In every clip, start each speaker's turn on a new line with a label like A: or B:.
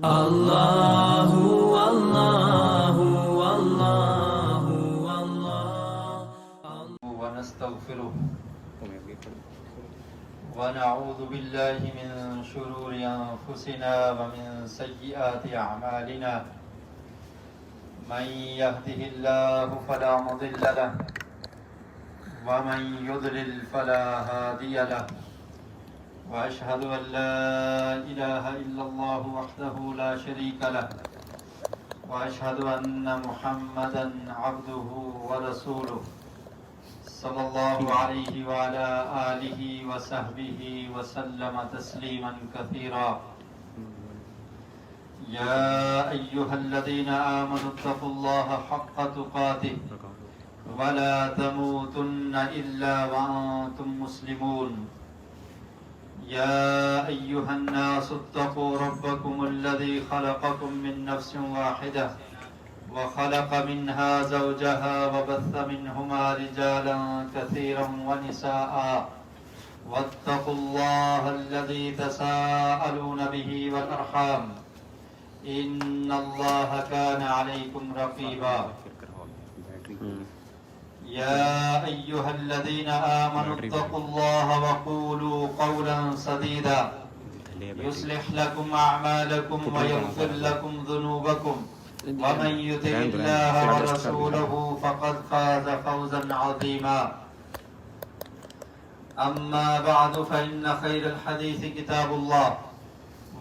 A: اللہ اللہ اللہ اللہ
B: ونستغفره ونعوذ بالله من شرور أنفسنا ومن سيئات أعمالنا من يهده الله فلا مضل له ومن يضلل فلا هادي له وأشهد أن لا إله إلا الله وحده لا شريك له وأشهد أن محمدا عبده ورسوله صلى الله عليه وعلى آله وصحبه وسلم تسليما كثيرا يا أيها الذين آمنوا اتقوا الله حق تقاته ولا تموتن إلا وأنتم مسلمون يا أيها الناس اتقوا ربكم الذي خلقكم من نفس واحدة وخلق منها زوجها وبث منهما رجالا كثيرا ونساء واتقوا الله الذي تساءلون به والأرحام إن الله كان عليكم رقيبا يا أيها الذين آمنوا اتقوا الله وقولوا قولا سديدا يصلح لكم أعمالكم ويغفر لكم ذنوبكم ومن يطع الله ورسوله فقد فاز فوزا عظيما أما بعد فإن خير الحديث كتاب الله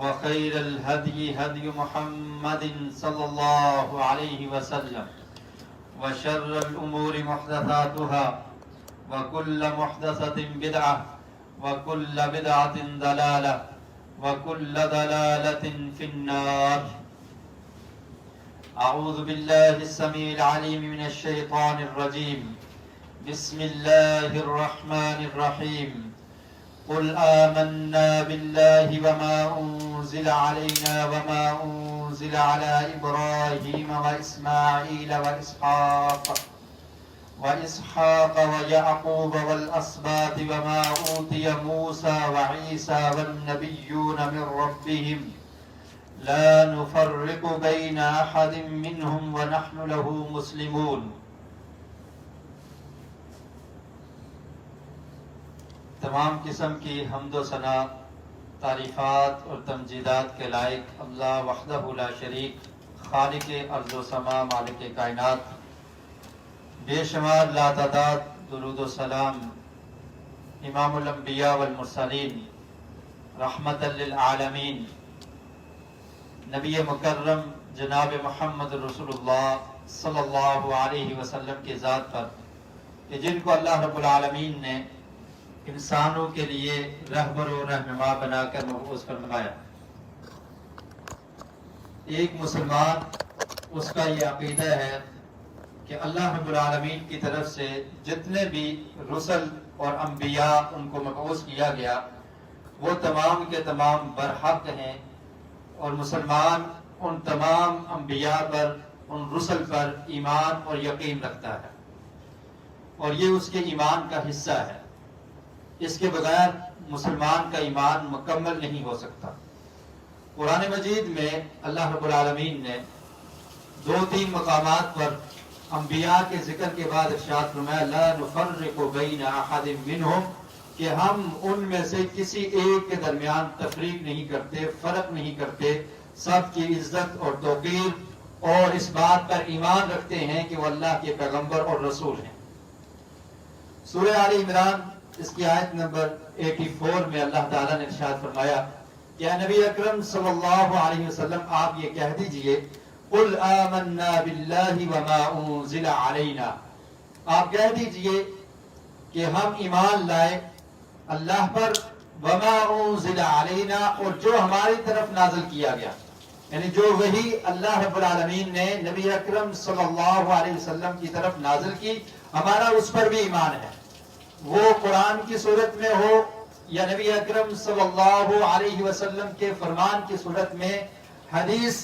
B: وخير الهدي هدي محمد صلى الله عليه وسلم وشر الأمور محدثاتها وكل محدثة بدعة وكل بدعة ضلالة وكل ضلالة في النار. أعوذ بالله السميع العليم من الشيطان الرجيم. بسم الله الرحمن الرحيم. قل آمنا بالله وما أنزل علينا وما أنزل على إبراهيم وإسماعيل وإسحاق ويعقوب والأسباط وما أوتي موسى وعيسى والنبيون من ربهم لا نفرق بين أحد منهم ونحن له مسلمون. تمام قسم کی حمد و ثنا تعریفات اور تمجیدات کے لائق اللہ وحدہ لا شریک خالق ارض و سما مالک کائنات، بے شمار لاتعداد درود و سلام امام الانبیاء والمرسلین رحمت للعالمین نبی مکرم جناب محمد رسول اللہ صلی اللہ علیہ وسلم کی ذات پر کہ جن کو اللہ رب العالمین نے انسانوں کے لیے رہبر و رہنما بنا کر مبعوث فرمایا. ایک مسلمان اس کا یہ عقیدہ ہے کہ اللہ رب العالمین کی طرف سے جتنے بھی رسل اور انبیاء ان کو مبعوث کیا گیا وہ تمام کے تمام برحق ہیں، اور مسلمان ان تمام انبیاء پر، ان رسل پر ایمان اور یقین رکھتا ہے، اور یہ اس کے ایمان کا حصہ ہے. اس کے بغیر مسلمان کا ایمان مکمل نہیں ہو سکتا. قرآن مجید میں اللہ رب العالمین نے 2-3 مقامات پر انبیاء کے ذکر کے بعد ارشاد فرمایا لا نفرق بین احد منہم، کہ ہم ان میں سے کسی ایک کے درمیان تفریق نہیں کرتے، فرق نہیں کرتے، سب کی عزت اور توقیر اور اس بات پر ایمان رکھتے ہیں کہ وہ اللہ کے پیغمبر اور رسول ہیں. سورہ آل عمران اس کی آیت نمبر 84 میں اللہ تعالیٰ نے ارشاد فرمایا کہ اے نبی اکرم صلی اللہ علیہ وسلم آپ یہ کہہ دیجئے قل آمنا باللہ وما انزل علینا، آپ کہہ دیجئے کہ ہم ایمان لائے اللہ پر، وما انزل علینا، اور جو ہماری طرف نازل کیا گیا، یعنی جو وحی اللہ رب العالمین نے نبی اکرم صلی اللہ علیہ وسلم کی طرف نازل کی ہمارا اس پر بھی ایمان ہے، وہ قرآن کی صورت میں ہو یا نبی اکرم صلی اللہ علیہ وسلم کے فرمان کی صورت میں حدیث،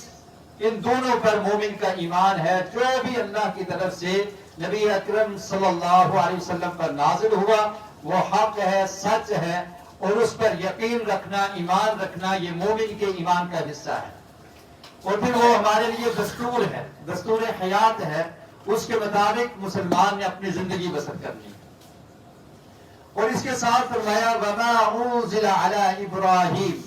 B: ان دونوں پر مومن کا ایمان ہے. جو بھی اللہ کی طرف سے نبی اکرم صلی اللہ علیہ وسلم پر نازل ہوا وہ حق ہے، سچ ہے، اور اس پر یقین رکھنا، ایمان رکھنا، یہ مومن کے ایمان کا حصہ ہے. اور پھر وہ ہمارے لیے دستور ہے، دستور حیات ہے، اس کے مطابق مسلمان نے اپنی زندگی بسر کرنی ہے۔ اور اس کے ساتھ فرمایا وَمَا أُنزِلَ عَلَىٰ إِبْرَاهِيمَ،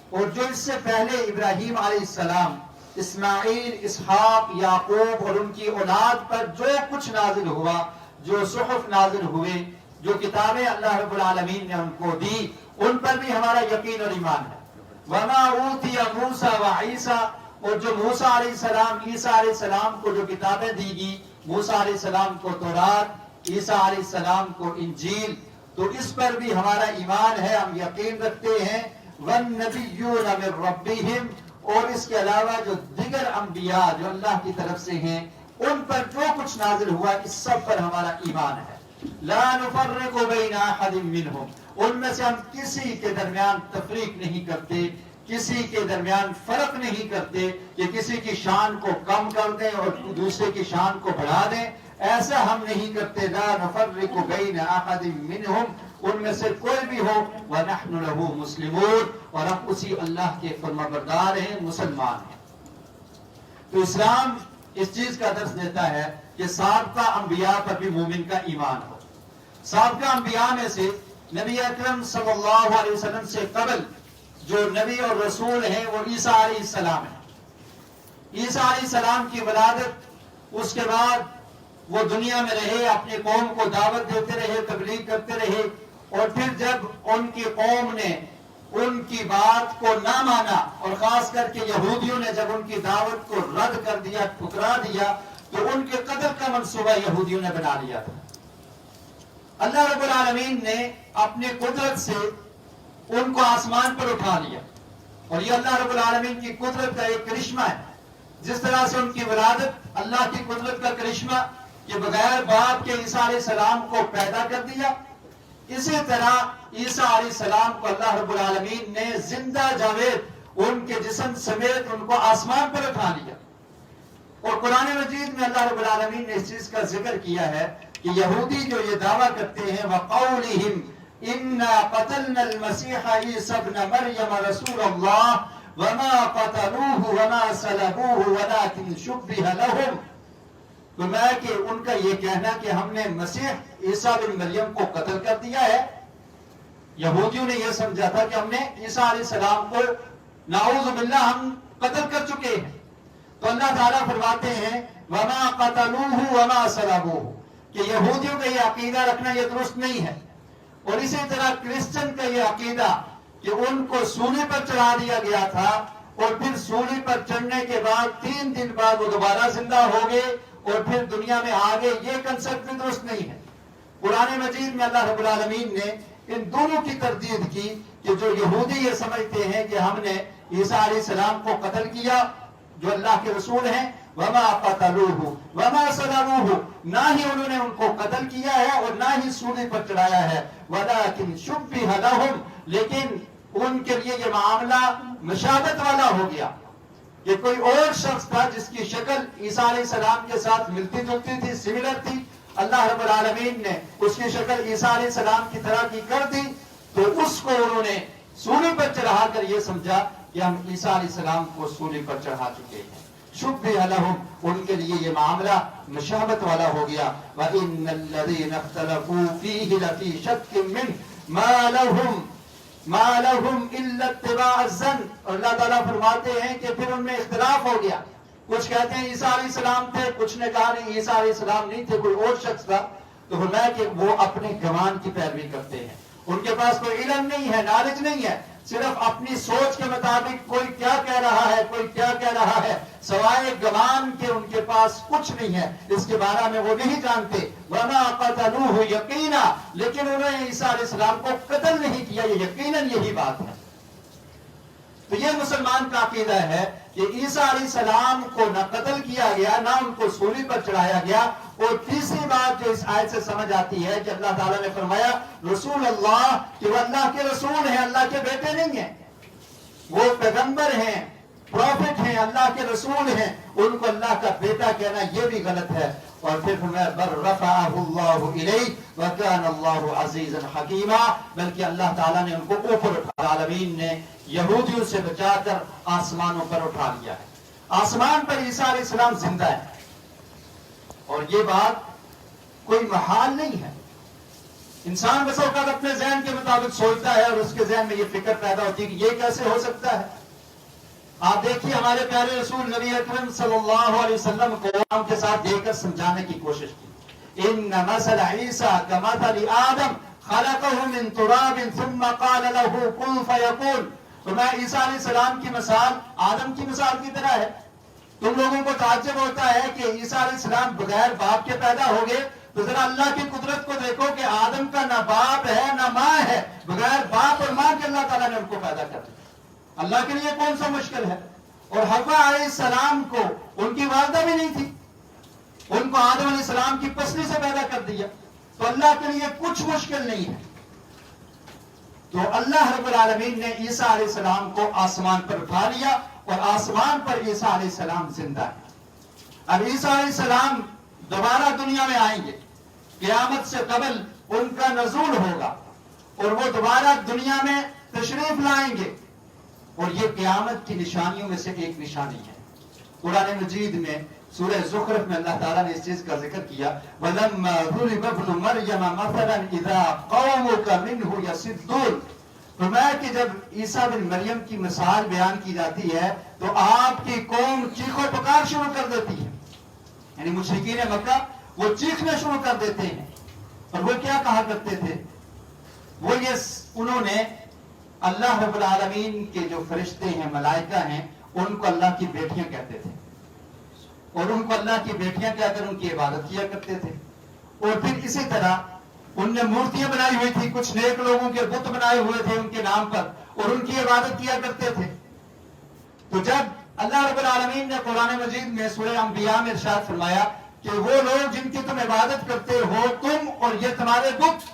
B: اور جو اس سے پہلے ابراہیم علیہ السلام، اسماعیل، اسحاق، یعقوب اور ان کی اولاد پر جو کچھ نازل ہوا، جو صحف نازل ہوئے، جو کتابیں اللہ رب العالمین نے ان کو دی، ان پر بھی ہمارا یقین اور ایمان ہے۔ وَمَا أُوتِيَ مُوسَىٰ وَعِيسَىٰ، اور جو موسیٰ علیہ السلام، عیسیٰ علیہ السلام کو جو کتابیں دی گی، موسیٰ علیہ السلام کو تورات، عیسیٰ علیہ السلام کو انجیل، تو اس پر بھی ہمارا ایمان ہے، ہم یقین رکھتے ہیں۔ وَالنَّبِيُّونَ مِن رَبِّهِمْ، اور اس کے علاوہ جو دیگر انبیاء جو اللہ کی طرف سے ہیں، ان پر جو کچھ نازل ہوا اس سب پر ہمارا ایمان ہے۔ لا نفرق بین احد منہم، ان میں سے ہم کسی کے درمیان تفریق نہیں کرتے، کسی کے درمیان فرق نہیں کرتے کہ کسی کی شان کو کم کر دیں اور دوسرے کی شان کو بڑھا دیں، ایسا ہم نہیں کرتے۔ لا نفرق بین احد منہم، ان میں سے کوئی بھی ہو، وَنَحْنُ لَهُ مُسْلِمُونَ، اور ہم اسی اللہ کے فرمانبردار ہیں، مسلمان ہیں۔ تو اسلام اس چیز کا درس دیتا ہے کہ سابقہ انبیاء پر بھی مومن کا ایمان ہو۔ سابقہ انبیاء میں سے نبی اکرم صلی اللہ علیہ وسلم سے قبل جو نبی اور رسول ہیں وہ عیسیٰ علیہ السلام ہیں۔ عیسیٰ علیہ السلام کی ولادت، اس کے بعد وہ دنیا میں رہے، اپنی قوم کو دعوت دیتے رہے، تبلیغ کرتے رہے، اور پھر جب ان کی قوم نے ان کی بات کو نہ مانا، اور خاص کر کے یہودیوں نے جب ان کی دعوت کو رد کر دیا، ٹھکرا دیا، تو ان کے قتل کا منصوبہ یہودیوں نے بنا لیا تھا۔ اللہ رب العالمین نے اپنے قدرت سے ان کو آسمان پر اٹھا لیا، اور یہ اللہ رب العالمین کی قدرت کا ایک کرشمہ ہے۔ جس طرح سے ان کی ولادت اللہ کی قدرت کا کرشمہ کہ بغیر باپ کے عیسیٰ علیہ السلام کو پیدا کر دیا، اسی طرح عیسیٰ علیہ السلام کو اللہ رب العالمین نے زندہ جاوید ان کے جسم سمیت ان کو آسمان پر اٹھا لیا۔ اور قرآن مجید میں اللہ رب العالمین نے اس چیز کا ذکر کیا ہے کہ یہودی جو یہ دعویٰ کرتے ہیں وَقَوْلِهِمْ إِنَّا قَتَلْنَا الْمَسِيحَ عِيسَى ابْنَ مَرْيَمَ رَسُولَ اللَّهِ وَمَا قَتَلُوهُ وَمَا صَلَبُوهُ وَلَكِنْ شُبِّهَ لَهُمْ، فرمایا کہ ان کا یہ کہنا کہ ہم نے مسیح عیسیٰ بن مریم کو قتل کر دیا ہے، یہودیوں نے یہ سمجھا تھا کہ ہم نے عیسیٰ علیہ السلام کو نعوذ باللہ ہم قتل کر چکے ہیں۔ تو اللہ تعالیٰ فرماتے ہیں وَمَا قَتَلُوهُ وَمَا صَلَبُوهُ، کہ یہودیوں کا یہ عقیدہ رکھنا یہ درست نہیں ہے۔ اور اسی طرح کرسچن کا یہ عقیدہ کہ ان کو سولی پر چڑھا دیا گیا تھا، اور پھر سولی پر چڑھنے کے بعد 3 دن بعد وہ دوبارہ زندہ ہو گئے اور پھر دنیا میں آگے، یہ کنسپٹ بھی درست نہیں ہے۔ قرآن مجید میں اللہ رب العالمین نے ان دونوں کی تردید کی کہ جو یہودی یہ سمجھتے ہیں کہ ہم نے عیسیٰ علیہ السلام کو قتل کیا جو اللہ کے رسول ہیں، وَمَا قَتَلُوهُ وَمَا صَلَبُوهُ، نہ ہی انہوں نے ان کو قتل کیا ہے اور نہ ہی سولی پر چڑھایا ہے، وَلَكِنْ شُبِّهَ لَهُمْ، لیکن ان کے لیے یہ معاملہ مشابہت والا ہو گیا کہ کوئی اور شخص تھا جس کی شکل عیسیٰ علیہ السلام کے ساتھ ملتی جلتی تھی، سملر تھی، اللہ رب العالمین نے اس کی شکل عیسیٰ علیہ السلام کی طرح کی کر دی، تو اس کو انہوں نے سولی پر چڑھا کر یہ سمجھا کہ ہم عیسیٰ علیہ السلام کو سولی پر چڑھا چکے ہیں۔ شُبِّهَ لَهُمْ، ان کے لیے یہ معاملہ مشابہت والا ہو گیا۔ وَإِنَّ الَّذِينَ اخْتَلَفُوا فِيهِ لَفِي شَكٍّ مِّنْهُ مَا لَهُمْ إِلَّا اتِّبَاعَ الظَّنِّ، اور اللہ تعالیٰ فرماتے ہیں کہ پھر ان میں اختلاف ہو گیا، کچھ کہتے ہیں عیسیٰ علیہ السلام تھے، کچھ نے کہا نہیں عیسیٰ علیہ السلام نہیں تھے، کوئی اور شخص تھا۔ تو فرمایا کہ وہ اپنے گمان کی پیروی کرتے ہیں، ان کے پاس کوئی علم نہیں ہے، نالج نہیں ہے، صرف اپنی سوچ کے مطابق کوئی کیا کہہ رہا ہے، کوئی کیا کہہ رہا ہے، سوائے گمان کے ان کے پاس کچھ نہیں ہے، اس کے بارے میں وہ نہیں جانتے۔ وَمَا قَتَلُوهُ یقینا، لیکن انہوں نے عیسیٰ علیہ السلام کو قتل نہیں کیا، یہ یقیناً یہی بات ہے۔ تو یہ مسلمان کا عقیدہ ہے کہ عیسیٰ علیہ السلام کو نہ قتل کیا گیا، نہ ان کو سولی پر چڑھایا گیا۔ اور تیسری بات جو اس آیت سے سمجھ آتی ہے کہ اللہ تعالیٰ نے فرمایا رسول اللہ، کہ وہ اللہ کے رسول ہیں، اللہ کے بیٹے نہیں ہیں، وہ پیغمبر ہیں، پروفٹ ہیں، اللہ کے رسول ہیں، ان کو اللہ کا بیٹا کہنا یہ بھی غلط ہے۔ اور پھر فرمایا بل رفعہ اللہ الیہ وکان اللہ عزیزا حکیما، بلکہ اللہ تعالیٰ نے ان کو اوپر اٹھا، عالمین نے یہودیوں سے بچا کر آسمانوں پر اٹھا لیا ہے۔
C: آسمان پر عیسیٰ علیہ السلام زندہ ہے، اور یہ بات کوئی محال نہیں ہے. انسان بس اوقات اپنے ذہن کے مطابق سوچتا ہے اور اس کے ذہن میں یہ فکر پیدا ہوتی ہے کہ یہ کیسے ہو سکتا ہے. آپ دیکھیے ہمارے پیارے رسول نبی اکرم صلی اللہ علیہ وسلم کو قرآن کے ساتھ دے کر سمجھانے کی کوشش کی. ان مثل عیسیٰ کمثل آدم خلقه من تراب ثم قال له کن فیکون. فرمایا عیسیٰ علیہ السلام کی مثال آدم کی مثال کی طرح ہے. تم لوگوں کو تعجب ہوتا ہے کہ عیسیٰ علیہ السلام بغیر باپ کے پیدا ہو گئے، تو ذرا اللہ کی قدرت کو دیکھو کہ آدم کا نہ باپ ہے نہ ماں ہے، بغیر باپ اور ماں کے اللہ تعالیٰ نے ان کو پیدا کر دیا. اللہ کے لیے کون سا مشکل ہے. اور حوا علیہ السلام کو ان کی والدہ بھی نہیں تھی، ان کو آدم علیہ السلام کی پسلی سے پیدا کر دیا. تو اللہ کے لیے کچھ مشکل نہیں ہے. تو اللہ رب العالمین نے عیسیٰ علیہ السلام کو آسمان پر اٹھا لیا، اور آسمان پر عیسیٰ علیہ السلام زندہ ہے. اب عیسیٰ علیہ السلام دوبارہ دنیا میں آئیں گے، قیامت سے قبل ان کا نزول ہوگا اور وہ دوبارہ دنیا میں تشریف لائیں گے. اور یہ قیامت کی نشانیوں میں سے ایک نشانی ہے. قرآن مجید میں سورہ زخرف میں اللہ تعالیٰ نے اس چیز کا ذکر کیا، وَلَمَّا ضُرِبَ ابْنُ مَرْيَمَ مَثَلًا إِذَا قَوْمُكَ مِنْهُ يَصِدُّونَ. فرمایا کہ جب عیسیٰ بن مریم کی مثال بیان کی جاتی ہے تو آپ کی قوم چیخ و پکار شروع کر دیتی ہے. یعنی مشرکین مکہ وہ چیخنا شروع کر دیتے ہیں. اور وہ کیا کہا کرتے تھے؟ وہ انہوں نے اللہ رب العالمین کے جو فرشتے ہیں، ملائکہ ہیں، ان کو اللہ کی بیٹیاں کہتے تھے، اور ان کو اللہ کی بیٹیاں کہہ کر ان کی عبادت کیا کرتے تھے. اور پھر اسی طرح ان نے مورتیاں بنائی ہوئی تھی، کچھ نیک لوگوں کے بت بنائے ہوئے تھے ان کے نام پر، اور ان کی عبادت کیا کرتے تھے. تو جب اللہ رب العالمین نے قرآن مجید میں سورہ انبیاء میں ارشاد فرمایا کہ وہ لوگ جن کی تم عبادت کرتے ہو، تم اور یہ تمہارے بت،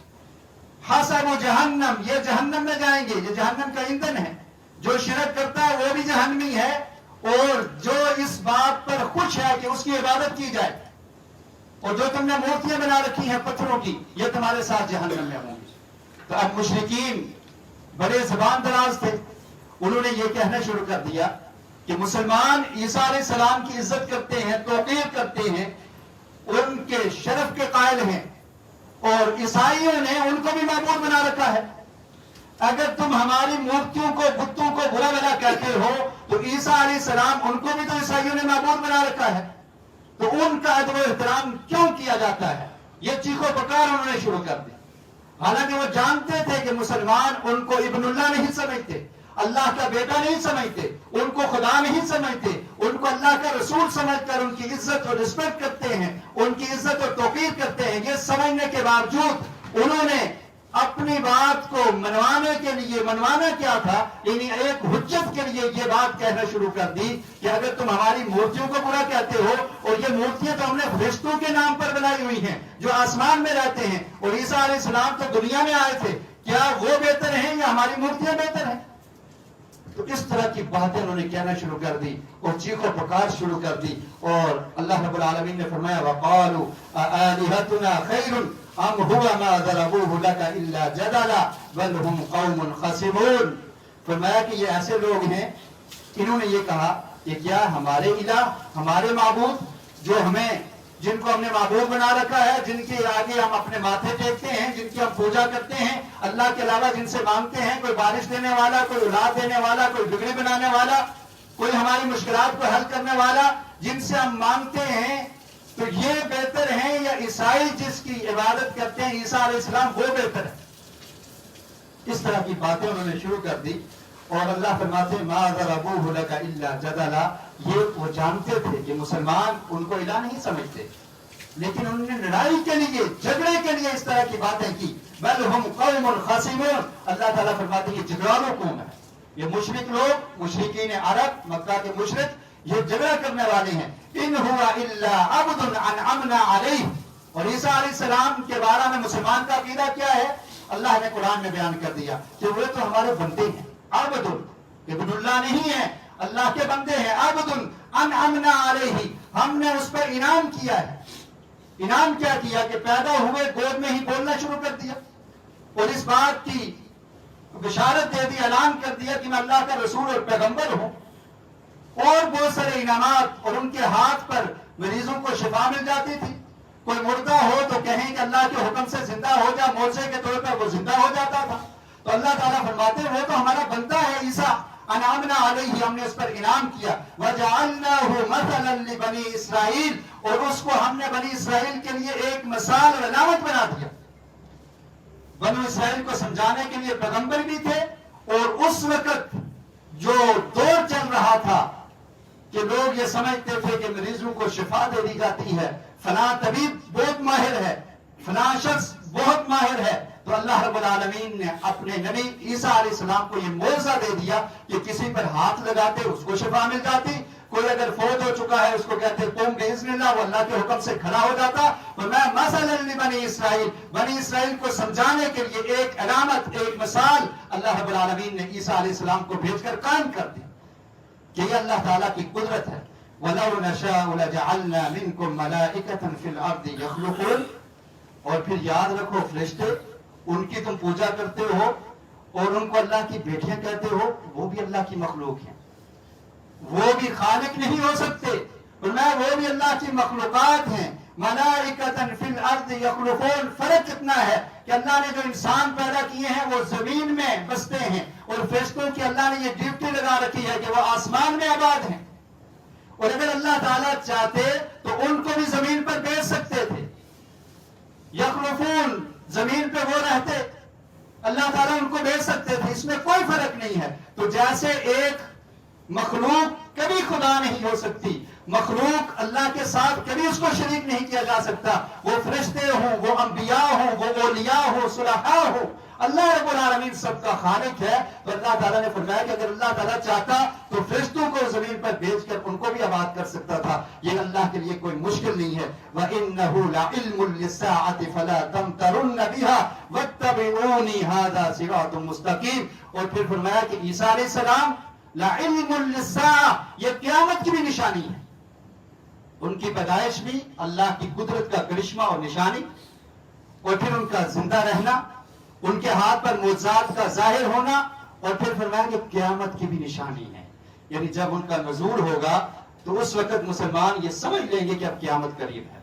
C: حسب جہنم، یہ جہنم میں جائیں گے، یہ جہنم کا ایندھن ہے. جو شرک کرتا ہے وہ بھی جہنمی ہے، اور جو اس بات پر خوش ہے کہ اس کی عبادت کی جائے، اور جو تم نے مورتیاں بنا رکھی ہیں پتھروں کی، یہ تمہارے ساتھ جہنم میں ہوں گی. تو اب مشرکین بڑے زبان دراز تھے، انہوں نے یہ کہنا شروع کر دیا کہ مسلمان عیسیٰ علیہ السلام کی عزت کرتے ہیں، توقیر کرتے ہیں، ان کے شرف کے قائل ہیں، اور عیسائیوں نے ان کو بھی معبود بنا رکھا ہے. اگر تم ہماری مورتیوں کو، بتوں کو برا بھلا کہتے ہو تو عیسیٰ علیہ السلام، ان کو بھی تو عیسائیوں نے معبود بنا رکھا ہے، تو ان کا ادب و احترام کیوں کیا جاتا ہے؟ یہ چیخ و پکار انہوں نے شروع کر دی. حالانکہ وہ جانتے تھے کہ مسلمان ان کو ابن اللہ نہیں سمجھتے، اللہ کا بیٹا نہیں سمجھتے، ان کو خدا نہیں سمجھتے، ان کو اللہ کا رسول سمجھ کر ان کی عزت اور رسپیکٹ کرتے ہیں، ان کی عزت اور توقیر کرتے ہیں. یہ سمجھنے کے باوجود انہوں نے اپنی بات کو منوانے کے لیے، منوانا کیا تھا، یعنی ایک حجت کے لیے یہ بات کہنا شروع کر دی کہ اگر تم ہماری مورتیوں کو برا کہتے ہو، اور یہ مورتیاں تو ہم نے فرشتوں کے نام پر بنائی ہوئی ہیں جو آسمان میں رہتے ہیں، اور عیسیٰ علیہ السلام تو دنیا میں آئے تھے، کیا وہ بہتر ہیں یا ہماری مورتیاں بہتر ہیں؟ تو اس طرح کی باتیں انہوں نے کہنا شروع کر دی اور چیخ و پکار شروع کر دی. اور اللہ رب العالمین نے فرمایا وَقَالُوا أَآلِهَتُنَا خَيْرٌ أَمْ هُوَ مَا ضَرَبُوهُ لَكَ إِلَّا جَدَلًا بَلْ هُمْ قَوْمٌ خَصِمُونَ. فرمایا کہ یہ ایسے لوگ ہیں، انہوں نے یہ کہا کہ کیا ہمارے الہ، ہمارے معبود، جو ہمیں، جن کو ہم نے معبود بنا رکھا ہے، جن کے آگے ہم اپنے ماتھے ٹیکتے ہیں، جن کی ہم پوجا کرتے ہیں، اللہ کے علاوہ جن سے مانگتے ہیں، کوئی بارش دینے والا، کوئی اولاد دینے والا، کوئی بگڑی بنانے والا، کوئی ہماری مشکلات کو حل کرنے والا، جن سے ہم مانگتے ہیں، تو یہ بہتر ہیں یا عیسائی جس کی عبادت کرتے ہیں عیسیٰ علیہ السلام، وہ بہتر ہے؟ اس طرح کی باتیں انہوں نے شروع کر دی. اور اللہ فرماتے ہیں مَا ضَرَبُوهُ لَكَ إِلَّا جَدَلًا. یہ وہ جانتے تھے کہ مسلمان ان کو الہ نہیں سمجھتے، لیکن انہوں نے لڑائی کے لیے، جھگڑے کے لیے اس طرح کی باتیں کی. بل ہم قوم خصمون. اللہ تعالیٰ فرماتے ہیں یہ جھگڑالو قوم ہے، یہ مشرک لوگ، مشرکین عرب، مکہ کے مشرک، یہ جھگڑا کرنے والے ہیں. ان هو الا عبد انعمنا علیہ. اور عیسیٰ علیہ السلام کے بارے میں مسلمان کا عقیدہ کیا ہے؟ اللہ نے قرآن میں بیان کر دیا کہ وہ تو ہمارے بندے ہیں. عبد، ابن اللہ نہیں ہے، اللہ کے بندے ہیں. عبد انعمنا علیہ، ہم نے اس پر انعام کیا ہے. انعام کیا کیا کہ پیدا ہوئے گود میں ہی بولنا شروع کر دیا، اور اس بات کی بشارت دے دی، اعلان کر دیا کہ میں اللہ کا رسول اور پیغمبر ہوں. اور بہت سارے انعامات اور ان کے ہاتھ پر مریضوں کو شفا مل جاتی تھی. کوئی مردہ ہو تو کہیں کہ اللہ کے حکم سے زندہ ہو جا، معجزے کے طور پر وہ زندہ ہو جاتا تھا. تو اللہ تعالیٰ فرماتے ہیں وہ تو ہمارا بندہ ہے عیسیٰ، انعمنا علیہ، ہم نے اس پر انعام کیا. وجعلناہ مثلا لبنی اسرائیل، اور اس کو ہم نے بنی اسرائیل کے لیے ایک مثال اور علامت بنا دیا. بنی اسرائیل کو سمجھانے کے لیے پیغمبر بھی تھے، اور اس وقت جو دور چل رہا تھا کہ لوگ یہ سمجھتے تھے کہ مریضوں کو شفا دے دی جاتی ہے، فلاں طبیب بہت ماہر ہے، فلاں شخص بہت ماہر ہے، تو اللہ رب العالمین نے اپنے نبی عیسیٰ علیہ السلام کو یہ معجزہ دے دیا کہ کسی پر ہاتھ لگاتے اس کو شفا مل جاتی. کوئی اگر فوت ہو چکا ہے اس کو کہتے قوم باذن اللہ، وہ اللہ کے حکم سے کھڑا ہو جاتا. میں مثلا لبنی اسرائیل، بنی اسرائیل کو سمجھانے کے لیے ایک علامت، ایک مثال اللہ رب العالمین نے عیسیٰ علیہ السلام کو بھیج کر قائم کر دی کہ یہ اللہ تعالیٰ کی قدرت ہے. وَلَوْ نَشَاءُ لَجَعَلْنَا مِنْكُمْ مَلَائِكَةً فِي الْأَرْضِ يَخْلُقُونَ. اور پھر یاد رکھو فرشتے، ان کی تم پوجا کرتے ہو اور ان کو اللہ کی بیٹیاں کہتے ہو، وہ بھی اللہ کی مخلوق ہیں، وہ بھی خالق نہیں ہو سکتے، فرمایا وہ بھی اللہ کی مخلوقات ہیں. ملائکۃ فی الارض یخلقون. فرق کتنا ہے کہ اللہ نے جو انسان پیدا کیے ہیں وہ زمین میں بستے ہیں، اور فرشتوں کی اللہ نے یہ ڈیوٹی لگا رکھی ہے کہ وہ آسمان میں آباد ہیں. اور اگر اللہ تعالیٰ چاہتے تو ان کو بھی زمین پر بھیج سکتے تھے. یخلقون، زمین پہ وہ رہتے، اللہ تعالیٰ ان کو بھیج سکتے تھے، اس میں کوئی فرق نہیں ہے. تو جیسے ایک مخلوق کبھی خدا نہیں ہو سکتی، مخلوق اللہ کے ساتھ کبھی اس کو شریک نہیں کیا جا سکتا، وہ فرشتے ہوں، وہ انبیاء ہوں، وہ اولیاء ہوں، صلحاء ہوں، اللہ رب العالمین سب کا خالق ہے. تو اللہ تعالیٰ نے فرمایا کہ اگر اللہ تعالیٰ چاہتا تو فرشتوں کو زمین پر بھیج کر ان کو بھی آباد کر سکتا تھا. یہ اللہ کے لیے کوئی مشکل نہیں ہے. وَإِنَّهُ لَعِلْمٌ لِلسَّاعَةِ فَلَا تَمْتَرُنَّ بِهَا وَاتَّبِعُونِي هَذَا صِرَاطٌ مُسْتَقِيمٌ. اور پھر فرمایا کہ عیسیٰ علیہ السلام لَعِلْمٌ لِلسَّاعَةِ، یہ قیامت کی بھی نشانی ہے. ان کی پیدائش بھی اللہ کی قدرت کا کرشمہ اور نشانی، اور پھر ان کا زندہ رہنا، ان کے ہاتھ پر معجزات کا ظاہر ہونا، اور پھر فرمایا کہ قیامت کی بھی نشانی ہے. یعنی جب ان کا نزول ہوگا تو اس وقت مسلمان یہ سمجھ لیں گے کہ اب قیامت قریب ہے.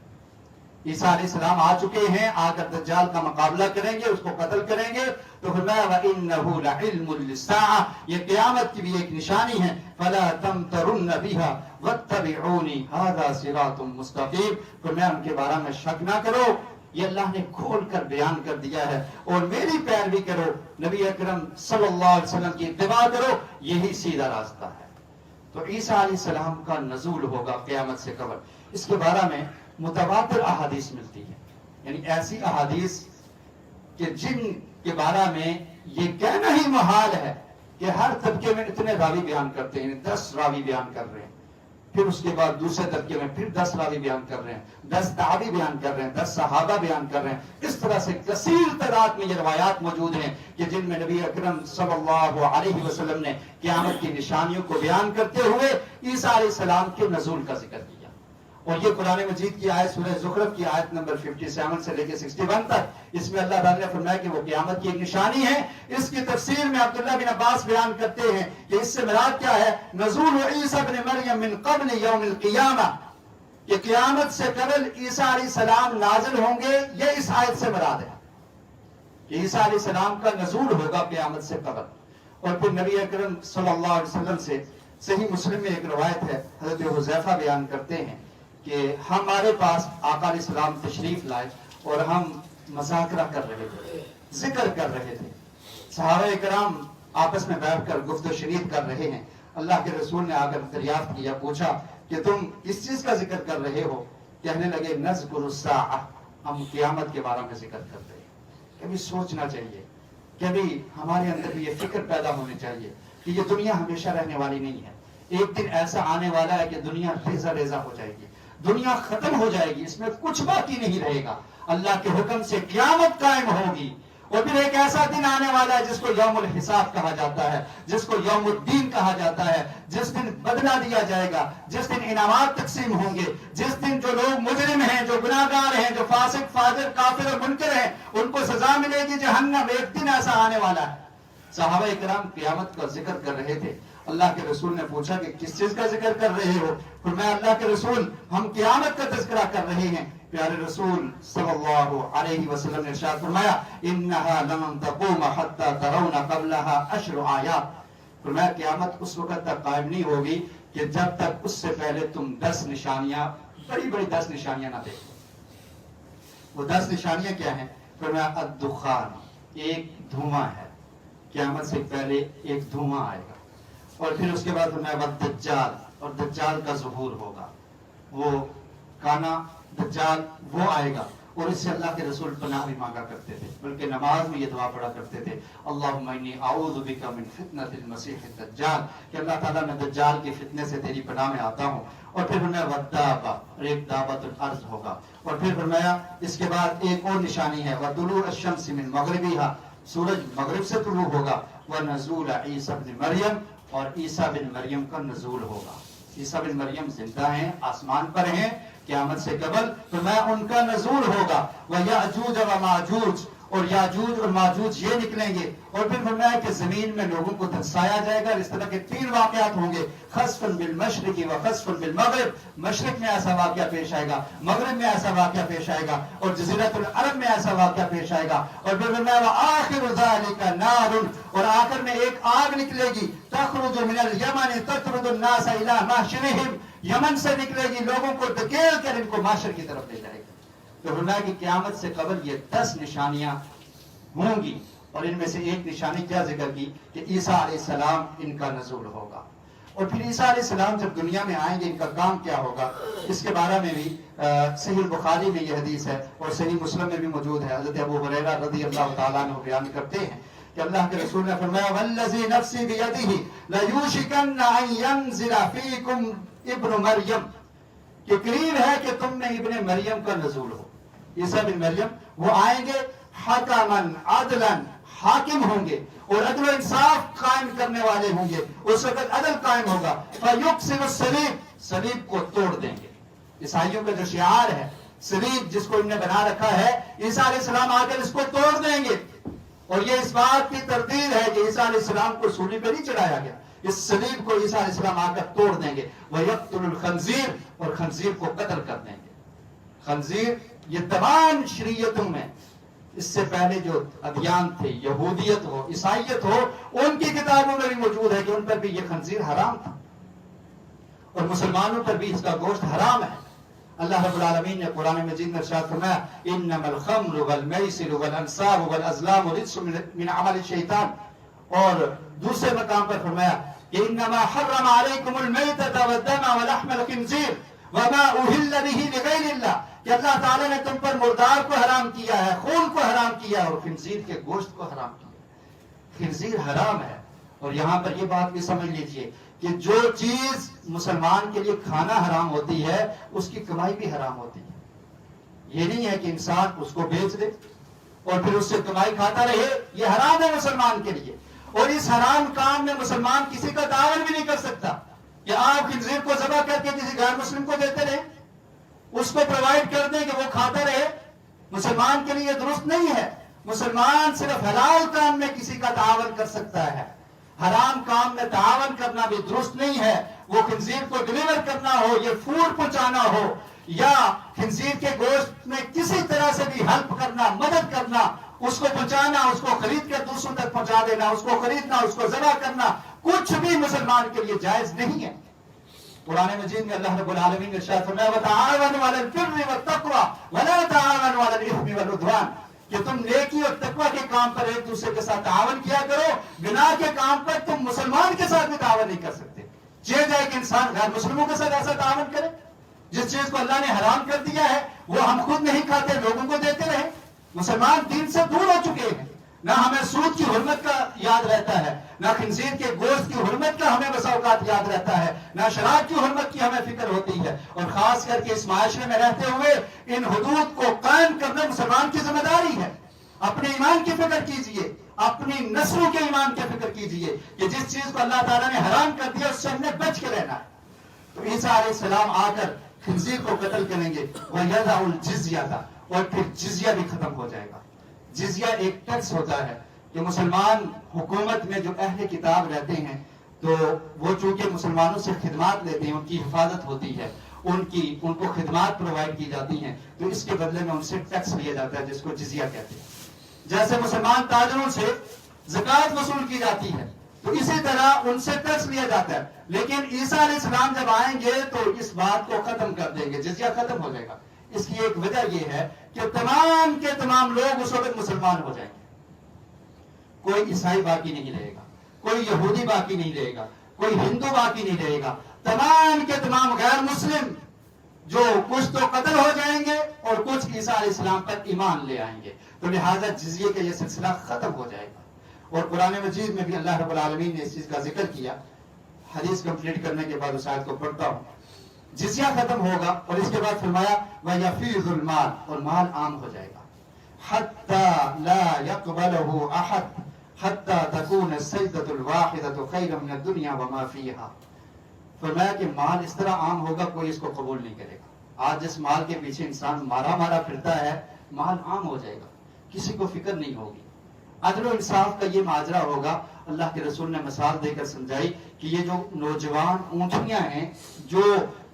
C: عیسیٰ علیہ السلام آ چکے ہیں، آ کر دجال کا مقابلہ کریں گے، اس کو قتل کریں گے. تو فرمایا وَإِنَّهُ لَعِلْمٌ لِلسَّاعَةِ، یہ قیامت کی بھی ایک نشانی ہے. فَلَا تَمْتَرُنَّ بِهَا وَاتَّبِعُونِي هَذَا صِرَاطٌ مُسْتَقِيمٌ. فرمایا ان کے بارے میں شک نہ کرو، یہ اللہ نے کھول کر بیان کر دیا ہے، اور میری پیروی کرو، نبی اکرم صلی اللہ علیہ وسلم کی اتباع کرو، یہی سیدھا راستہ ہے. تو عیسیٰ علیہ السلام کا نزول ہوگا قیامت سے قبل. اس کے بارے میں متواتر احادیث ملتی ہے، یعنی ایسی احادیث کہ جن کے بارے میں یہ کہنا ہی محال ہے کہ ہر طبقے میں اتنے راوی بیان کرتے ہیں، 10 راوی بیان کر رہے ہیں، پھر اس کے بعد دوسرے طبقے میں پھر 10 راوی بیان کر رہے ہیں، 10 تابعی بیان کر رہے ہیں، 10 صحابہ بیان کر رہے ہیں. اس طرح سے کثیر تعداد میں یہ روایات موجود ہیں کہ جن میں نبی اکرم صلی اللہ علیہ وسلم نے قیامت کی نشانیوں کو بیان کرتے ہوئے عیسیٰ علیہ السلام کے نزول کا ذکر کیا. اور یہ قرآن مجید کی آیت سورہ زخرف کی آیت نمبر 57 سے لے کے 61 تک، اس میں اللہ تعالیٰ نے فرمایا کہ وہ قیامت کی ایک نشانی ہے. اس کی تفسیر میں عبداللہ بن عباس بیان کرتے ہیں کہ اس سے مراد کیا ہے، نزول عیسیٰ ابن مریم من قبل یوم القیامہ، کہ قیامت سے قبل عیسیٰ علیہ السلام نازل ہوں گے. یہ اس آیت سے مراد ہے کہ عیسیٰ علیہ السلام کا نزول ہوگا قیامت سے قبل. اور پھر نبی اکرم صلی اللہ علیہ وسلم سے صحیح مسلم میں ایک روایت ہے، حضرت حذیفہ بیان کرتے ہیں کہ ہمارے پاس آقا علیہ السلام تشریف لائے اور ہم مذاکرہ کر رہے تھے، ذکر کر رہے تھے. صحابہ کرام آپس میں بیٹھ کر گفت و شنید کر رہے ہیں. اللہ کے رسول نے آ کر دریافت کیا، پوچھا کہ تم اس چیز کا ذکر کر رہے ہو؟ کہنے لگے نذکر الساعہ، ہم قیامت کے بارے میں ذکر کر رہے ہیں. کبھی سوچنا چاہیے، کبھی ہمارے اندر بھی یہ فکر پیدا ہونی چاہیے کہ یہ دنیا ہمیشہ رہنے والی نہیں ہے. ایک دن ایسا آنے والا ہے کہ دنیا ریزہ ریزہ ہو جائے گی، دنیا ختم ہو جائے گی، اس میں کچھ باقی نہیں رہے گا. اللہ کے حکم سے قیامت قائم ہوگی. اور پھر ایک ایسا دن آنے والا ہے جس کو یوم الحساب کہا جاتا ہے، جس کو یوم الدین کہا جاتا ہے، جس دن بدلہ دیا جائے گا، جس دن انعامات تقسیم ہوں گے، جس دن جو لوگ مجرم ہیں، جو گناہگار ہیں، جو فاسق فاجر کافر اور منکر ہیں، ان کو سزا ملے گی جہنم. ایک دن ایسا آنے والا ہے. صحابہ کرام قیامت کا ذکر کر رہے تھے. اللہ کے رسول نے پوچھا کہ کس چیز کا ذکر کر رہے ہو؟ فرمایا اللہ کے رسول ہم قیامت کا تذکرہ کر رہے ہیں۔ پیارے رسول صلی اللہ علیہ وسلم نے ارشاد فرمایا انہا لن تقوم حتی ترون قبلہا 10 آیات، فرمایا قیامت اس وقت تک قائم نہیں ہوگی کہ جب تک اس سے پہلے تم 10 نشانیاں، بڑی بڑی 10 نشانیاں نہ دیکھو۔ وہ 10 نشانیاں کیا ہیں؟ فرمایا الدخان، ایک دھواں ہے، قیامت سے پہلے ایک دھواں آئے گا، اور پھر اس کے بعد فرمایا والدجال، اور دجال کا ظہور ہوگا، وہ کانا دجال وہ آئے گا، اور اس سے اللہ کے رسول پناہ بھی مانگا کرتے تھے، بلکہ نماز میں یہ دعا پڑھا کرتے تھے اللہم انی اعوذ بک من فتنۃ المسیح الدجال، کہ اللہ تعالیٰ میں دجال کے فتنے سے تیری پناہ میں آتا ہوں۔ اور پھر فرمایا والدابہ، اور ایک دعوت الارض ہوگا، اور پھر فرمایا اس کے بعد ایک اور نشانی ہے وطلوع الشمس من مغربہا، سورج مغرب سے طلوع ہوگا، ونزول عیسی بن مریم، اور عیسیٰ بن مریم کا نزول ہوگا۔ عیسیٰ بن مریم زندہ ہیں، آسمان پر ہیں قیامت سے قبل، تو میں ان کا نزول ہوگا، وَيَأْجُوجَ وَمَاجُوجَ، اور یاجوج اور ماجوج یہ نکلیں گے، اور پھر فرمایا کہ زمین میں لوگوں کو دھنسایا جائے گا۔ اس طرح کے 3 واقعات ہوں گے، خسف بالمشرق و خسف بالمغرب، مشرق میں ایسا واقعہ پیش آئے گا، مغرب میں ایسا واقعہ پیش آئے گا، اور جزیرۃ العرب میں ایسا واقعہ پیش آئے گا، اور پھر فرمایا وآخر ذالک نار، اور آخر میں ایک آگ نکلے گی، تخرج من الیمن تطرد الناس الی محشرہم، یمن سے نکلے گی، لوگوں کو دھکیل کر ان کو محشر کی طرف لے جائے گی۔ تو فرمایا کہ قیامت سے قبل یہ 10 نشانیاں ہوں گی، اور ان میں سے ایک نشانی کیا ذکر کی کہ عیسیٰ علیہ السلام ان کا نزول ہوگا، اور پھر عیسیٰ علیہ السلام جب دنیا میں آئیں گے ان کا کام کیا ہوگا، اس کے بارے میں بھی صحیح البخاری میں یہ حدیث ہے اور صحیح مسلم میں بھی موجود ہے۔ حضرت ابو ہریرہ رضی اللہ تعالیٰ عنہ بیان کرتے ہیں کہ اللہ کے رسول نے فرمایا والذی نفسی بیدہ لیوشکن ان ینزل فیکم ابن مریم، کہ قریب ہے کہ تم میں ابن مریم کا نزول ہو، عیسیٰ بن مریم وہ آئیں گے، حکمن عدلن، حاکم ہوں گے اور عدل و انصاف قائم کرنے والے ہوں گے، اس وقت عدل قائم ہوگا، فیکسر الصلیب، صلیب کو توڑ دیں گے۔ عیسائیوں کا جو شعار ہے صلیب جس کو انہوں نے بنا رکھا ہے، عیسیٰ علیہ السلام آ کر اس کو توڑ دیں گے، اور یہ اس بات کی تردید ہے کہ عیسیٰ علیہ السلام کو سولی پہ نہیں چڑھایا گیا، اس صلیب کو عیسیٰ علیہ السلام آ کر توڑ دیں گے، وَيَقْتُلُ الْخَنْزِيرَ، اور خنزیر کو قتل کر دیں گے۔ خنزیر یہ تمام شریعتوں میں اس سے پہلے جو ادیان تھے، یہودیت ہو عیسائیت ہو، ان کی کتابوں میں بھی موجود ہے کہ ان پر بھی یہ خنزیر حرام تھا، اور مسلمانوں پر بھی اس کا گوشت حرام ہے۔ اللہ رب العالمین نے قرآن مجید میں ارشاد فرمایا انما الخمر والمیسر والانصاب والازلام رجس من عمل الشیطان، اور دوسرے مقام پر فرمایا کہ انما حرم علیکم المیتۃ والدم ولحم الخنزیر وما اہل بہ لغیر اللہ، کہ اللہ تعالیٰ نے تم پر مردار کو حرام کیا ہے، خون کو حرام کیا ہے، اور خنزیر کے گوشت کو حرام کیا ہے۔ خنزیر حرام ہے، اور یہاں پر یہ بات بھی سمجھ لیجئے کہ جو چیز مسلمان کے لیے کھانا حرام ہوتی ہے اس کی کمائی بھی حرام ہوتی ہے۔ یہ نہیں ہے کہ انسان اس کو بیچ دے اور پھر اس سے کمائی کھاتا رہے، یہ حرام ہے مسلمان کے لیے، اور اس حرام کام میں مسلمان کسی کا تعاون بھی نہیں کر سکتا کہ آپ خنزیر کو ذبح کر کے کسی غیر مسلم کو دیتے رہیں، اس کو پرووائڈ کر دیں کہ وہ کھاتا رہے، مسلمان کے لیے درست نہیں ہے۔ مسلمان صرف حلال کام میں کسی کا تعاون کر سکتا ہے، حرام کام میں تعاون کرنا بھی درست نہیں ہے۔ وہ خنزیر کو ڈلیور کرنا ہو، یہ فوڈ پہنچانا ہو، یا خنزیر کے گوشت میں کسی طرح سے بھی ہیلپ کرنا، مدد کرنا، اس کو پہنچانا، اس کو خرید کر دوسروں تک پہنچا دینا، اس کو خریدنا، اس کو ذبح کرنا، کچھ بھی مسلمان کے لیے جائز نہیں ہے۔ قرآن مجید میں اللہ رب العالمین نے ارشاد فرمایا وَتَعَاوَنُوا عَلَى الْبِرِّ وَالتَّقْوَى وَلَا تَعَاوَنُوا عَلَى الْإِثْمِ وَالْعُدْوَانِ، کہ تم نیکی اور تقوی کے کام پر ایک دوسرے کے ساتھ تعاون کیا کرو، گناہ کے کام پر تم مسلمان کے ساتھ بھی تعاون نہیں کر سکتے۔ چاہے جائے کہ انسان غیر مسلموں کے ساتھ ایسا تعاون کرے، جس چیز کو اللہ نے حرام کر دیا ہے وہ ہم خود نہیں کھاتے، لوگوں کو دیتے رہے۔ مسلمان دین سے دور ہو چکے ہیں، نہ ہمیں سود کی حرمت کا یاد رہتا ہے، نہ خنزیر کے گوشت کی حرمت کا ہمیں بسا اوقات یاد رہتا ہے، نہ شراب کی حرمت کی ہمیں فکر ہوتی ہے، اور خاص کر کے اس معاشرے میں رہتے ہوئے ان حدود کو قائم کرنا مسلمان کی ذمہ داری ہے۔ اپنے ایمان کی فکر کیجئے، اپنی نسلوں کے ایمان کی فکر کیجئے کہ جس چیز کو اللہ تعالیٰ نے حرام کر دیا اس سے ہم نے بچ کے رہنا ہے۔ تو عیسیٰ علیہ السلام آ کر خنزیر کو قتل کریں گے، وَيَدَعُ الْجِزْيَةَ، اور پھر جزیہ بھی ختم ہو جائے گا۔ جزیہ ایک ٹیکس ہوتا ہے کہ مسلمان حکومت میں جو اہل کتاب رہتے ہیں تو وہ چونکہ مسلمانوں سے خدمات لیتے ہیں، ان کی حفاظت ہوتی ہے، ان کو خدمات پرووائڈ کی جاتی ہیں، تو اس کے بدلے میں ان سے ٹیکس لیا جاتا ہے جس کو جزیہ کہتے ہیں۔ جیسے مسلمان تاجروں سے زکوٰۃ وصول کی جاتی ہے تو اسی طرح ان سے ٹیکس لیا جاتا ہے، لیکن عیسیٰ علیہ السلام جب آئیں گے تو اس بات کو ختم کر دیں گے، جزیہ ختم ہو جائے گا۔ اس کی ایک وجہ یہ ہے کہ تمام کے تمام لوگ اس وقت مسلمان ہو جائیں گے، کوئی عیسائی باقی نہیں رہے گا، کوئی یہودی باقی نہیں رہے گا، کوئی ہندو باقی نہیں رہے گا، تمام کے تمام غیر مسلم جو کچھ تو قتل ہو جائیں گے اور کچھ عیسیٰ علیہ السلام پر ایمان لے آئیں گے، تو لہٰذا جزیے کا یہ سلسلہ ختم ہو جائے گا۔ اور قرآن مجید میں بھی اللہ رب العالمین نے اس چیز کا ذکر کیا۔ حدیث کمپلیٹ کرنے کے بعد اس آیت کو پڑھتا ہوں۔ جزیہ ختم ہوگا اور اس کے بعد فرمایا وَيَفِيضُ الْمَالُ، اور مال عام ہو جائے گا، حَتَّى لَا يَقْبَلَهُ أَحَدٌ حَتَّى تَكُونَ السَّجْدَةُ الْوَاحِدَةُ خَيْرًا مِنَ الدُّنْيَا وَمَا فِيهَا۔ فرمایا کہ مال اس طرح عام ہوگا کوئی اس کو قبول نہیں کرے گا۔ آج جس مال کے پیچھے انسان مارا پھرتا ہے، مال عام ہو جائے گا، کسی کو فکر نہیں ہوگی۔ عدل و انصاف کا یہ ماجرا ہوگا۔ اللہ کے رسول نے مثال دے کر سمجھائی کہ یہ جو نوجوان اونٹنیاں ہیں جو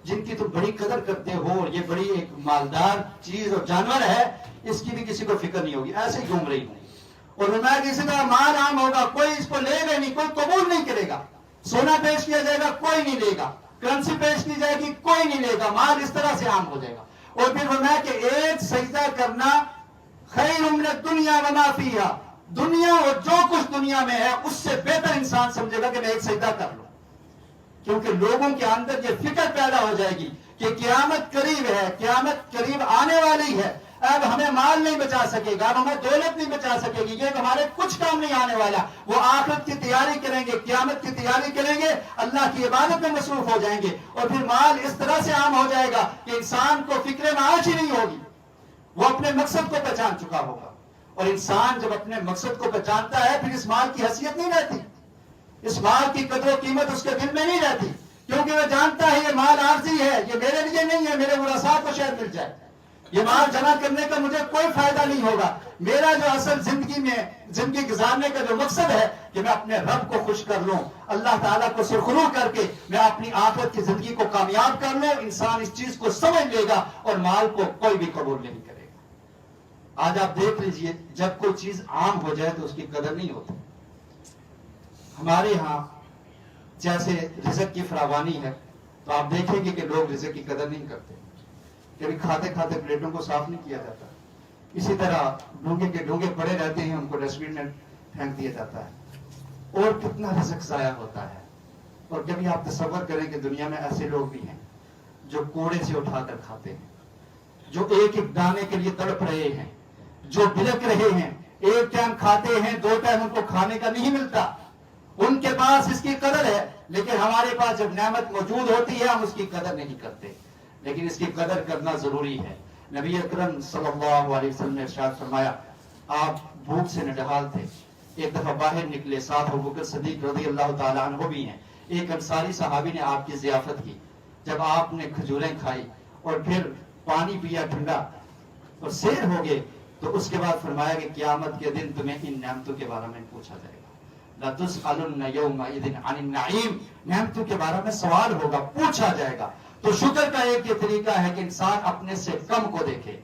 C: جن کی تم بڑی قدر کرتے ہو اور یہ بڑی ایک مالدار چیز اور جانور ہے، اس کی بھی کسی کو فکر نہیں ہوگی، ایسے ہی گھوم رہی ہوں۔ اور فرمایا کہ اسی طرح مال عام ہوگا، کوئی اس کو لے گا نہیں، کوئی قبول نہیں کرے گا۔ سونا پیش کیا جائے گا، کوئی نہیں لے گا، کرنسی پیش کی جائے گی، کوئی نہیں لے گا، مال اس طرح سے عام ہو جائے گا۔ اور پھر فرمایا کہ ایک سجدہ کرنا خیر من الدنیا وما فیہا، دنیا اور جو کچھ دنیا میں ہے اس سے بہتر انسان سمجھے گا کہ میں ایک سجدہ کر لوں، کیونکہ لوگوں کے اندر یہ فکر پیدا ہو جائے گی کہ قیامت قریب ہے، قیامت قریب آنے والی ہے، اب ہمیں مال نہیں بچا سکے گا، اب ہمیں دولت نہیں بچا سکے گی، یہ ہمارے کچھ کام نہیں آنے والا۔ وہ آخرت کی تیاری کریں گے، قیامت کی تیاری کریں گے، اللہ کی عبادت میں مصروف ہو جائیں گے، اور پھر مال اس طرح سے عام ہو جائے گا کہ انسان کو فکر معاش ہی نہیں ہوگی، وہ اپنے مقصد کو پہچان چکا ہوگا۔ اور انسان جب اپنے مقصد کو پہچانتا ہے پھر اس مال کی حیثیت نہیں رہتی، اس مال کی قدر و قیمت اس کے دل میں نہیں رہتی، کیونکہ وہ جانتا ہے یہ مال عارضی ہے، یہ میرے لیے نہیں ہے، میرے ورثاء کو شاید مل جائے، یہ مال جمع کرنے کا مجھے کوئی فائدہ نہیں ہوگا، میرا جو اصل زندگی گزارنے کا جو مقصد ہے کہ میں اپنے رب کو خوش کر لوں، اللہ تعالیٰ کو سرخرو کر کے میں اپنی آخرت کی زندگی کو کامیاب کر لوں۔ انسان اس چیز کو سمجھ لے گا اور مال کو کوئی بھی قبول نہیں کرے گا۔ آج آپ دیکھ لیجئے جب کوئی چیز عام ہو جائے تو اس کی قدر نہیں ہوتی۔ ہمارے ہاں جیسے رزق کی فراوانی ہے تو آپ دیکھیں گے کہ لوگ رزق کی قدر نہیں کرتے، کبھی کھاتے کھاتے پلیٹوں کو صاف نہیں کیا جاتا، اسی طرح ڈونگے کے ڈونگے پڑے رہتے ہیں، ان کو ڈسٹ بن میں پھینک دیا جاتا ہے، اور کتنا رزق ضائع ہوتا ہے۔ اور کبھی آپ تصور کریں کہ دنیا میں ایسے لوگ بھی ہیں جو کوڑے سے اٹھا کر کھاتے ہیں، جو ایک ایک دانے کے لیے تڑپ رہے ہیں، جو بلک رہے ہیں، ایک ٹائم کھاتے ہیں، دو ٹائم ان کو کھانے کا نہیں ملتا، ان کے پاس اس کی قدر ہے، لیکن ہمارے پاس جب نعمت موجود ہوتی ہے ہم اس کی قدر نہیں کرتے، لیکن اس کی قدر کرنا ضروری ہے۔ نبی اکرم صلی اللہ علیہ وسلم نے ارشاد فرمایا، آپ بھوک سے نڈھال تھے، ایک دفعہ باہر نکلے، ساتھ ابوبکر صدیق رضی اللہ تعالیٰ عنہ بھی ہیں، ایک انصاری صحابی نے آپ کی ضیافت کی، جب آپ نے کھجوریں کھائی اور پھر پانی پیا ٹھنڈا اور سیر ہو گئے، تو اس کے بعد فرمایا کہ قیامت کے دن تمہیں ان نعمتوں کے بارے میں پوچھا جائے گا، لَتُسْأَلُنَّ يَوْمَئِذٍ عَنِ النَّعِيمِ، نعمتوں کے بارے میں سوال ہوگا، پوچھا جائے گا۔ تو شکر کا ایک یہ طریقہ ہے کہ انسان اپنے سے کم کو دیکھے۔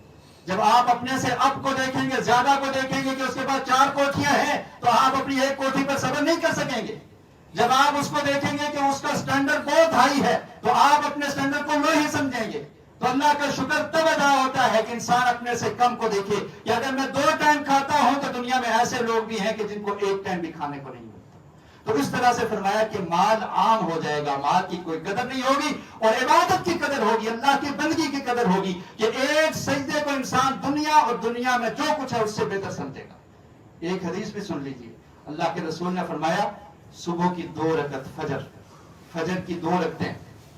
C: جب آپ اپنے سے اب کو دیکھیں گے، زیادہ کو دیکھیں گے کہ اس کے پاس 4 کوٹھیاں ہیں، تو آپ اپنی ایک کوٹھی پر صبر نہیں کر سکیں گے۔ جب آپ اس کو دیکھیں گے کہ اس کا سٹینڈرڈ بہت ہائی ہے، تو آپ اپنے سٹینڈرڈ کو لو ہی سمجھیں گے۔ تو اللہ کا شکر تب ادا ہوتا ہے کہ انسان اپنے سے کم کو دیکھے کہ اگر میں 2 ٹائم کھاتا ہوں تو دنیا میں ایسے لوگ بھی ہیں کہ جن کو 1 ٹائم بھی کھانے کو نہیں ملتا۔ تو اس طرح سے فرمایا کہ مال عام ہو جائے گا، مال کی کوئی قدر نہیں ہوگی، اور عبادت کی قدر ہوگی، اللہ کی بندگی کی قدر ہوگی کہ ایک سجدے کو انسان دنیا اور دنیا میں جو کچھ ہے اس سے بہتر سمجھے گا۔ ایک حدیث بھی سن لیجیے، اللہ کے رسول نے فرمایا صبح کی 2 رکعت فجر کی 2 رکعتیں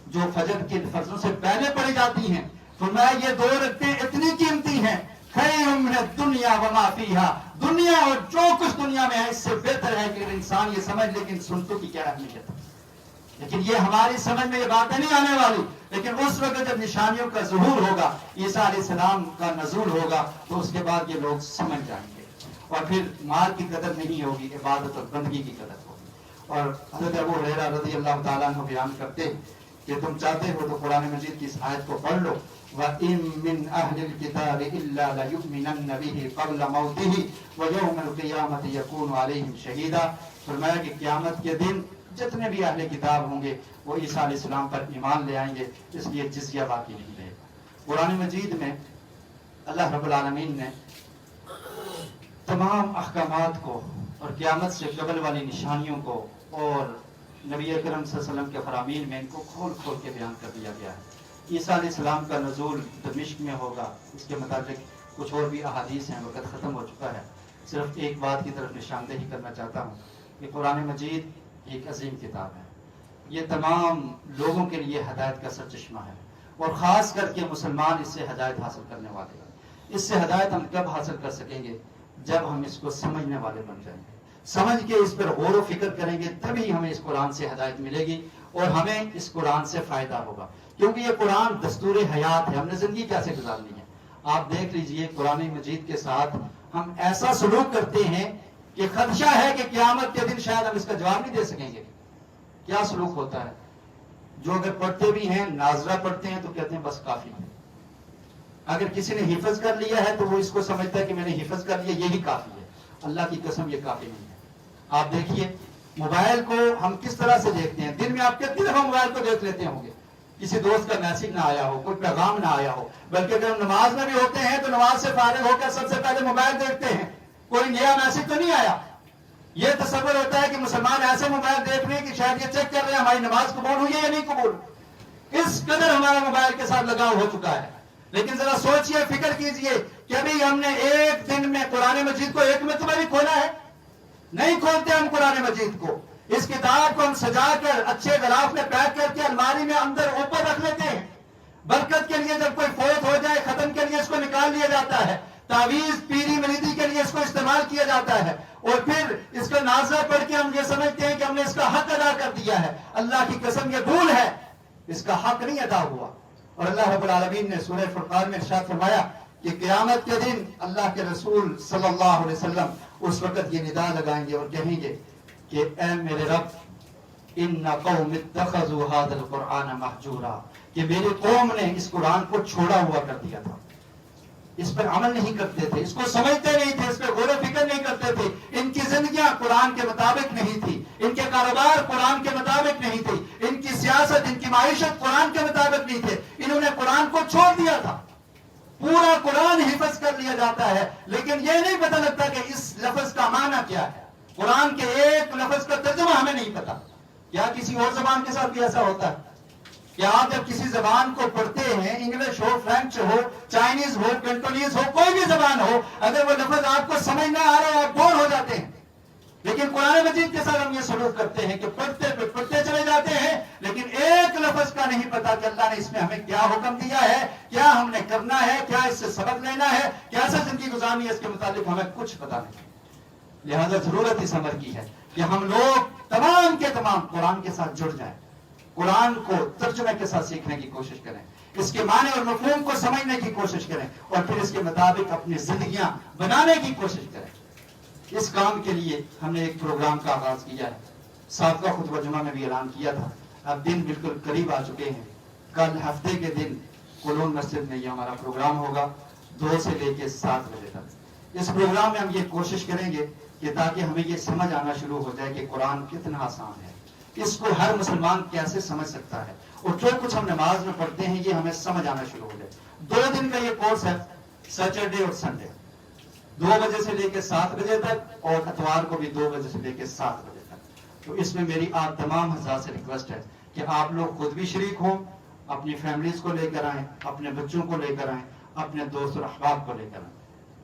C: جو فجر کے فرضوں سے پہلے پڑھی جاتی ہیں، فرمایا یہ 2 رکعتیں اتنی قیمتی ہیں، خیر من الدنیا وما فیہا، دنیا اور جو کچھ دنیا میں ہے اس سے بہتر ہے کہ انسان یہ سمجھ لے کہ ان سنتوں کی کیا اہمیت ہے۔ لیکن یہ ہماری سمجھ میں یہ باتیں نہیں آنے والی، لیکن اس وقت جب نشانیوں کا ظہور ہوگا، عیسیٰ علیہ السلام کا نزول ہوگا، تو اس کے بعد یہ لوگ سمجھ جائیں گے، اور پھر مال کی قدر نہیں ہوگی، عبادت اور بندگی کی قدر ہوگی۔ اور حضرت ابو ہریرہ رضی اللہ تعالیٰ عنہ بیان کرتے ہیں کہ تم چاہتے ہو تو قرآن مجید کی اس آیت کو پڑھ لو وَإِن مِّنْ أَهْلِ الْكِتَابِ إِلَّا لَيُؤْمِنَنَّ بِهِ قَبْلَ مَوْتِهِ وَيَوْمَ الْقِيَامَةِ يَكُونُ عَلَيْهِمْ شَهِيدًا. فرمایا کہ قیامت کے دن جتنے بھی اہل کتاب ہوں گے وہ عیسیٰ علیہ السلام پر ایمان لے آئیں گے، اس لیے جزیہ باقی نہیں رہے گا. قرآن مجید میں اللہ رب العالمین نے تمام احکامات کو اور قیامت سے قبل والی نشانیوں کو اور نبی اکرم صلی اللہ علیہ وسلم کے فرامین میں ان کو کھول کھول کے بیان کر دیا گیا ہے. عیسیٰ علیہ السلام کا نزول دمشق میں ہوگا، اس کے متعلق کچھ اور بھی احادیث ہیں، وقت ختم ہو چکا ہے. صرف ایک بات کی طرف نشاندہی کرنا چاہتا ہوں کہ قرآن مجید ایک عظیم کتاب ہے. یہ تمام لوگوں کے لیے ہدایت کا سرچشمہ ہے، اور خاص کر کے مسلمان اس سے ہدایت حاصل کرنے والے ہیں. اس سے ہدایت ہم کب حاصل کر سکیں گے؟ جب ہم اس کو سمجھنے والے بن جائیں گے، سمجھ کے اس پر غور و فکر کریں گے، تبھی ہمیں اس قرآن سے ہدایت ملے گی اور ہمیں اس قرآن سے فائدہ ہوگا. کیونکہ یہ قرآن دستور حیات ہے، ہم نے زندگی کیسے گزارنی ہے. آپ دیکھ لیجئے قرآن مجید کے ساتھ ہم ایسا سلوک کرتے ہیں کہ خدشہ ہے کہ قیامت کے دن شاید ہم اس کا جواب نہیں دے سکیں گے. کیا سلوک ہوتا ہے؟ جو اگر پڑھتے بھی ہیں، ناظرہ پڑھتے ہیں تو کہتے ہیں بس کافی ہے. اگر کسی نے حفظ کر لیا ہے تو وہ اس کو سمجھتا ہے کہ میں نے حفظ کر لیا یہی کافی ہے. اللہ کی قسم یہ کافی نہیں ہے. آپ دیکھیے موبائل کو ہم کس طرح سے دیکھتے ہیں. دن میں آپ کتنی دفعہ موبائل کو دیکھ لیتے ہوں گے؟ کسی دوست کا میسج نہ آیا ہو، کوئی پیغام نہ آیا ہو، بلکہ اگر ہم نماز میں بھی ہوتے ہیں تو نماز سے فارغ ہو کر سب سے پہلے موبائل دیکھتے ہیں کوئی نیا میسج تو نہیں آیا. یہ تصور ہوتا ہے کہ مسلمان ایسے موبائل دیکھ رہے ہیں کہ شاید یہ چیک کر رہے ہیں ہماری نماز قبول ہوئی ہے یا نہیں قبول. اس قدر ہمارا موبائل کے ساتھ لگاؤ ہو چکا ہے. لیکن ذرا سوچئے، فکر کیجئے کہ ابھی ہم نے ایک دن میں قرآن مجید کو ایک مرتبہ بھی کھولا ہے؟ نہیں کھولتے ہم قرآن مجید کو. اس کتاب کو ہم سجا کر اچھے غلاف میں پیک کر کے الماری میں اندر اوپر رکھ لیتے ہیں. برکت کے لیے جب کوئی فوت ہو جائے، ختم کے لیے اس کو نکال لیا جاتا ہے. تعویذ پیری مریدی کے لیے اس کو استعمال کیا جاتا ہے، اور پھر اس کا نازلہ پڑھ کے ہم یہ سمجھتے ہیں کہ ہم نے اس کا حق ادا کر دیا ہے. اللہ کی قسم یہ بھول ہے، اس کا حق نہیں ادا ہوا. اور اللہ رب العالمین نے سورہ فرقان میں ارشاد فرمایا کہ قیامت کے دن اللہ کے رسول صلی اللہ علیہ وسلم اس وقت یہ ندا لگائیں گے اور کہیں گے کہ اے میرے رب، ان قوم اتخذوا هذا القرآن مہجورا، کہ میری قوم نے اس قرآن کو چھوڑا ہوا کر دیا تھا. اس پر عمل نہیں کرتے تھے، اس کو سمجھتے نہیں تھے، اس پہ غور و فکر نہیں کرتے تھے. ان کی زندگیاں قرآن کے مطابق نہیں تھی، ان کے کاروبار قرآن کے مطابق نہیں تھی، ان کی سیاست، ان کی معیشت قرآن کے مطابق نہیں تھے. انہوں نے قرآن کو چھوڑ دیا تھا. پورا قرآن حفظ کر لیا جاتا ہے لیکن یہ نہیں پتہ لگتا کہ اس لفظ کا معنی کیا ہے. قرآن کے ایک لفظ کا ترجمہ ہمیں نہیں پتا. کیا کسی اور زبان کے ساتھ بھی ایسا ہوتا ہے؟ کہ آپ جب کسی زبان کو پڑھتے ہیں، انگلش ہو، فرینچ ہو، چائنیز ہو، کینٹونیز ہو، کوئی بھی زبان ہو، اگر وہ لفظ آپ کو سمجھ نہ آ رہا ہے آپ بور ہو جاتے ہیں. لیکن قرآن مجید کے ساتھ ہم یہ سلوک کرتے ہیں کہ پڑھتے چلے جاتے ہیں لیکن ایک لفظ کا نہیں پتا کہ اللہ نے اس میں ہمیں کیا حکم دیا ہے، کیا ہم نے کرنا ہے، کیا اس سے سبق لینا ہے، کیسے زندگی گزارنی ہے، اس کے متعلق ہمیں کچھ پتا نہیں. لہذا ضرورت اس امر کی ہے کہ ہم لوگ تمام کے تمام قرآن کے ساتھ جڑ جائیں، قرآن کو ترجمے کے ساتھ سیکھنے کی کوشش کریں، اس کے معنی اور مفہوم کو سمجھنے کی کوشش کریں اور پھر اس کے مطابق اپنی زندگیاں بنانے کی کوشش کریں. اس کام کے لیے ہم نے ایک پروگرام کا آغاز کیا ہے. سابقہ خطبہ جمعہ میں بھی اعلان کیا تھا. اب دن بالکل قریب آ چکے ہیں. کل ہفتے کے دن کولون مسجد میں یہ ہمارا پروگرام ہوگا 2 سے لے کے 7 بجے تک. اس پروگرام میں ہم یہ کوشش کریں گے کہ تاکہ ہمیں یہ سمجھ آنا شروع ہو جائے کہ قرآن کتنا آسان ہے، اس کو ہر مسلمان کیسے سمجھ سکتا ہے، اور جو کچھ ہم نماز میں پڑھتے ہیں یہ ہمیں سمجھ آنا شروع ہو جائے. 2 دن کا یہ کورس ہے، سیٹرڈے اور سنڈے 2 بجے سے لے کے 7 بجے تک، اور اتوار کو بھی 2 بجے سے لے کے 7 بجے تک. تو اس میں میری آپ تمام حضرات سے ریکویسٹ ہے کہ آپ لوگ خود بھی شریک ہوں، اپنی فیملیز کو لے کر آئیں، اپنے بچوں کو لے کر آئیں، اپنے دوست اور احباب کو لے کر آئیں.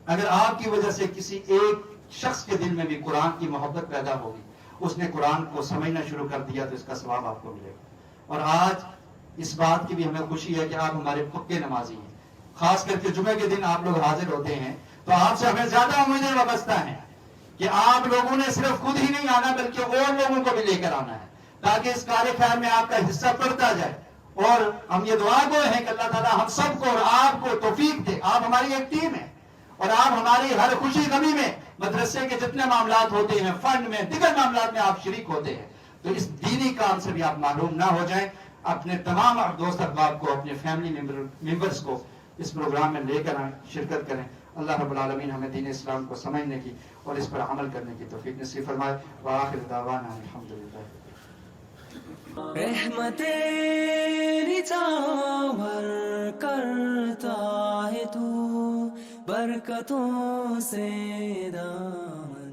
C: اگر آپ کی وجہ سے کسی ایک شخص کے دل میں بھی قرآن کی محبت پیدا ہوگی، اس نے قرآن کو سمجھنا شروع کر دیا، تو اس کا ثواب آپ کو ملے گا. اور آج اس بات کی بھی ہمیں خوشی ہے کہ آپ ہمارے پکے نمازی ہیں. خاص کر کے جمعے کے دن آپ لوگ حاضر ہوتے ہیں تو آپ سے ہمیں زیادہ امیدیں وابستہ ہیں کہ آپ لوگوں نے صرف خود ہی نہیں آنا بلکہ اور لوگوں کو بھی لے کر آنا ہے، تاکہ اس کار خیر میں آپ کا حصہ بڑھتا جائے. اور ہم یہ دعا گو ہیں کہ اللہ تعالیٰ ہم سب کو اور آپ کو توفیق دے. آپ ہماری ایک ٹیم ہے اور آپ ہماری ہر خوشی غمی میں، مدرسے کے جتنے معاملات ہوتے ہیں، فنڈ میں، دیگر معاملات میں آپ شریک ہوتے ہیں. تو اس دینی کام سے بھی آپ معلوم نہ ہو جائیں. اپنے تمام دوست احباب کو, اپنے فیملی ممبرس کو اس پروگرام میں لے کر آئیں, شرکت کریں. اللہ رب العالمین ہمیں دین اسلام کو سمجھنے کی اور اس پر عمل کرنے کی توفیق نصیب فرمائے. وآخر دعوانا الحمدللہ.
A: رحمت تیری چاور کرتا ہے تو برکتوں سے دامن